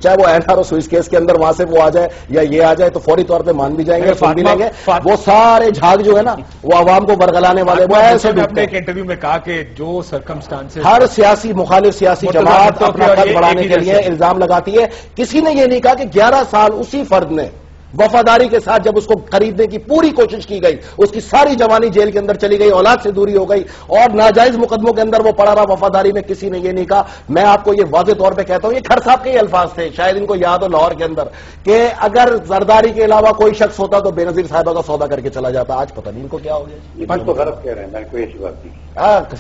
چاہے وہ NR اور سوئس کیس کے اندر وہاں سے وہ آ جائے یا یہ آ جائے تو فوری طور پہ مان بھی جائیں گے، سن بھی لیں گے. وہ سارے جھاگ جو ہے نا وہ عوام کو برگلانے والے وہ ایسے اپنے ایک انٹرویو میں کہا کہ جو سرکمسٹانس ہر سیاسی مخالف سیاسی جماعت اپنا قد بڑھانے کے لیے الزام لگاتی ہے. کسی نے یہ نہیں کہا کہ 11 سال اسی فرد نے وفاداری کے ساتھ جب اس کو خریدنے کی پوری کوشش کی گئی، اس کی ساری جوانی جیل کے اندر چلی گئی، اولاد سے دوری ہو گئی اور ناجائز مقدموں کے اندر وہ پڑا رہا وفاداری میں. کسی نے یہ نہیں کہا. میں آپ کو یہ واضح طور پہ کہتا ہوں، یہ کھر صاحب کے ہی الفاظ تھے، شاید ان کو یاد ہو لاہور کے اندر، کہ اگر زرداری کے علاوہ کوئی شخص ہوتا تو بے نظیر صاحبہ کا سودا کر کے چلا جاتا. آج پتہ نہیں ان کو کیا ہو گیا. تو غلط کہہ رہے ہیں، میں کوئی ایسی بات نہیں.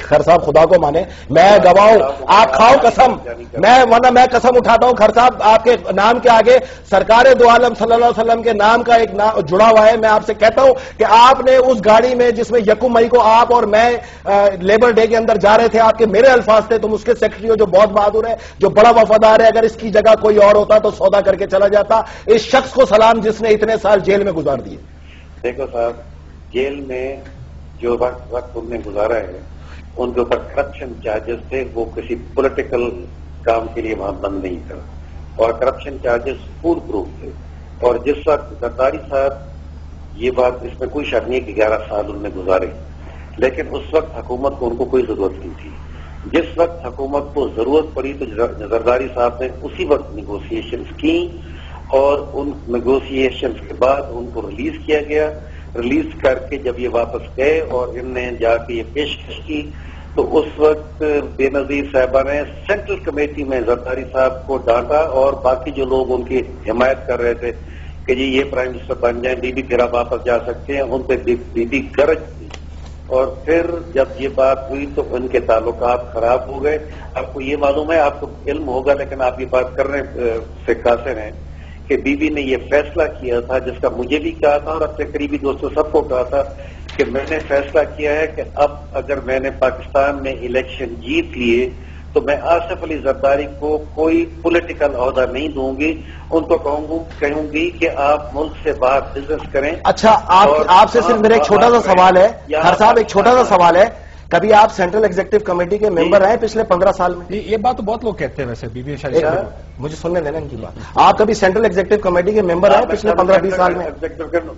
خیر صاحب خدا کو مانے، میں گواہوں، آپ کھاؤ قسم، میں قسم اٹھاتا ہوں. خیر صاحب آپ کے نام کے آگے سرکار دو عالم صلی اللہ علیہ وسلم کے نام کا ایک جڑا ہوا ہے. میں آپ سے کہتا ہوں کہ آپ نے اس گاڑی میں جس میں 1 مئی کو آپ اور میں لیبر ڈے کے اندر جا رہے تھے، آپ کے میرے الفاظ تھے، تم اس کے سیکرٹری ہو جو بہت بہادر ہے، جو بڑا وفادار ہے، اگر اس کی جگہ کوئی اور ہوتا تو سودا کر کے چلا جاتا. اس شخص کو سلام جس نے اتنے سال جیل میں گزار دیے. دیکھو صاحب، جیل میں جو وقت ان نے گزارا ہے ان کے اوپر کرپشن چارجز تھے، وہ کسی پولیٹیکل کام کے لیے وہاں بند نہیں تھا اور کرپشن چارجز فول پروف تھے. اور جس وقت زرداری صاحب، یہ بات اس میں کوئی شک نہیں کہ 11 سال انہوں نے گزارے، لیکن اس وقت حکومت کو ان کو کوئی ضرورت نہیں تھی. جس وقت حکومت کو ضرورت پڑی تو زرداری صاحب نے اسی وقت نیگوسیشنز کی اور ان نیگوسیشنز کے بعد ان کو ریلیز کیا گیا. ریلیز کر کے جب یہ واپس گئے اور ان نے جا کے یہ پیشکش کی تو اس وقت بے نظیر صاحبہ نے سینٹرل کمیٹی میں زرداری صاحب کو ڈانٹا اور باقی جو لوگ ان کی حمایت کر رہے تھے کہ جی یہ پرائم منسٹر بن جائیں، بی بی پھر آپ واپس جا سکتے ہیں، ان پہ بی بی گرج تھی. اور پھر جب یہ بات ہوئی تو ان کے تعلقات خراب ہو گئے. آپ کو یہ معلوم ہے، آپ کو علم ہوگا لیکن آپ یہ بات کرنے سے قاصر ہیں کہ بی بی نے یہ فیصلہ کیا تھا جس کا مجھے بھی کہا تھا اور اپنے قریبی دوستوں سب کو کہا تھا کہ میں نے فیصلہ کیا ہے کہ اب اگر میں نے پاکستان میں الیکشن جیت لیے تو میں آصف علی زرداری کو کوئی پولیٹیکل عہدہ نہیں دوں گی. ان کو کہوں گی کہ آپ ملک سے باہر بزنس کریں. اچھا، آپ سے صرف میرا ایک چھوٹا سا سوال ہے ہر صاحب، ایک چھوٹا سا سوال ہے. کبھی آپ سینٹرل ایگزیکٹو کمیٹی کے ممبر رہے پچھلے 15 سال میں؟ یہ بات تو بہت لوگ کہتے ہیں ویسے. بی بی مجھے سننے دینا ان کی بات. آپ کبھی سینٹرل ایگزیکٹو کمیٹی کے ممبر رہے پچھلے 15-20 سال میں؟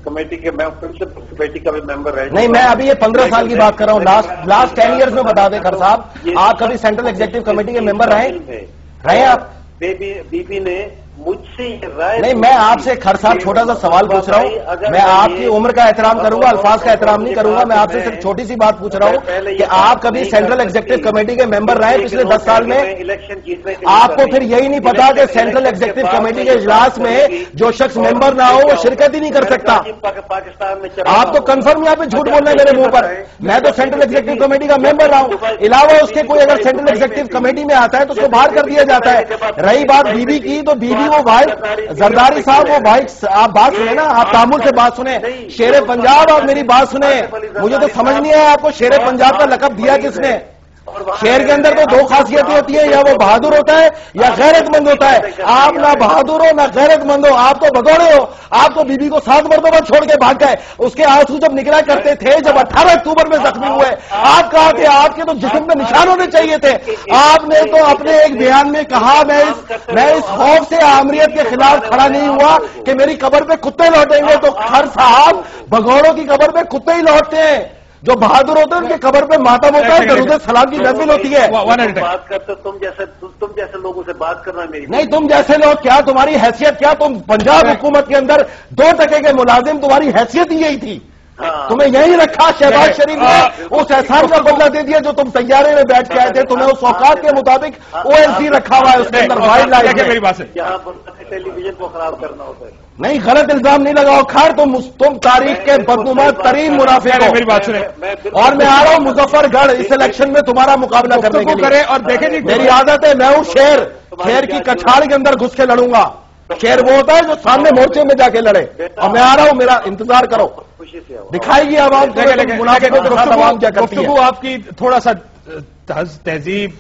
کمیٹی کے میں پرنسپل کمیٹی کا بھی ممبر رہے. نہیں، میں ابھی یہ 15 سال کی بات کر رہا ہوں. لاسٹ 10 ایئرز میں بتا دیں خیر صاحب، آپ کبھی سینٹرل ایگزیکٹو کمیٹی کے ممبر رہے آپ؟ بی بی نے مجھ سے یہ رائے نہیں، میں آپ سے خیر صاحب چھوٹا سا سوال پوچھ رہا ہوں. میں آپ کی عمر کا احترام کروں گا، الفاظ کا احترام نہیں کروں گا. میں آپ سے صرف چھوٹی سی بات پوچھ رہا ہوں کہ آپ کبھی سینٹرل ایگزیکٹو کمیٹی کے ممبر رہے پچھلے 10 سال میں؟ آپ کو پھر یہی نہیں پتا کہ سینٹرل ایگزیکٹو کمیٹی کے اجلاس میں جو شخص ممبر نہ ہو وہ شرکت ہی نہیں کر سکتا؟ پاکستان میں آپ تو کنفرم یہاں پہ جھوٹ بول رہے ہیں میرے منہ پر. میں تو سینٹرل ایگزیکٹو کمیٹی کا ممبر رہا ہوں. علاوہ اس کے کوئی اگر سینٹرل ایگزیکٹو کمیٹی میں آتا ہے تو اس کو باہر کر دیا جاتا ہے. رہی بات بی بی کی، تو بی بی وہ بھائی زرداری صاحب، وہ بھائی آپ بات سنیں نا، آپ تعامل سے بات سنیں. شیر پنجاب، آپ میری بات سنیں. مجھے تو سمجھ نہیں آیا آپ کو شیر پنجاب کا لقب دیا کس نے؟ شیر کے اندر تو 2 خاصیتیں ہوتی ہیں، یا وہ بہادر ہوتا ہے یا غیرت مند ہوتا ہے. آپ نہ بہادر ہو نہ غیرت مند ہو، آپ تو بگوڑے ہو. آپ تو بی بی کو 7 مرتبہ چھوڑ کے بھاگ گئے. اس کے آنسو جب نکلا کرتے تھے جب 18 اکتوبر میں زخمی ہوئے، آپ کہا کہ آپ کے تو جسم میں نشان ہونے چاہیے تھے. آپ نے تو اپنے ایک بیان میں کہا میں اس خوف سے آمریت کے خلاف کھڑا نہیں ہوا کہ میری قبر پہ کتے لوٹیں گے. تو خیر صاحب، بگوڑوں کی قبر پہ کتے ہی لوٹتے ہیں. جو بہادر ہوتے ہیں ان کی قبر پہ ماتم ہوتا ہے، درود سلام کی محفل ہوتی ہے. بات کرتے تم جیسے لوگوں سے بات کرنا میری نہیں. تم جیسے لوگ کیا، تمہاری حیثیت کیا؟ تم پنجاب حکومت کے اندر 2% کے ملازم، تمہاری حیثیت ہی یہی تھی. تمہیں یہی رکھا. شہباز شریف نے اس احسان کا بدلہ دے دیا جو تم طیارے میں بیٹھ کے آئے تھے. تمہیں اس اوقات کے مطابق OLC رکھا ہوا ہے، اس کے اندر وائلڈ لائف. میری بات ہے، ٹیلی ویژن کو خراب کرنا ہوتا ہے. نہیں، غلط الزام نہیں لگاؤ. خیر تم تاریخ کے بدنما ترین منافق ہو. میری بات سنیں. اور میں آ رہا ہوں مظفر گڑھ اس الیکشن میں تمہارا مقابلہ کرنے کے لیے. اور دیکھیں جی، میری عادت ہے، میں ہوں شیر کی کچھاڑ کے اندر گھس کے لڑوں گا. شیر وہ ہوتا ہے جو سامنے مورچے میں جا کے لڑے. اور میں آ رہا ہوں، میرا انتظار کرو. دکھائے گی عوام گفتگو آپ کی تھوڑا سا تہذیب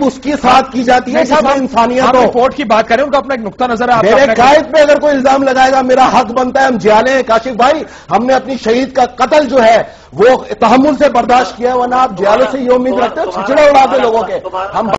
اس کے ساتھ کی جاتی ہے. انسانیت رپورٹ کی بات کریں، ان کا اپنا ایک نقطہ نظر ہے. میرے قائد پہ اگر کوئی الزام لگائے گا میرا حق بنتا ہے. ہم جیالے ہیں کاشف بھائی، ہم نے اپنی شہید کا قتل جو ہے وہ تحمل سے برداشت کیا ہے، ورنہ آپ جیالوں سے یہ امید رکھتے ہو چھچڑے اڑا دے لوگوں کے. ہم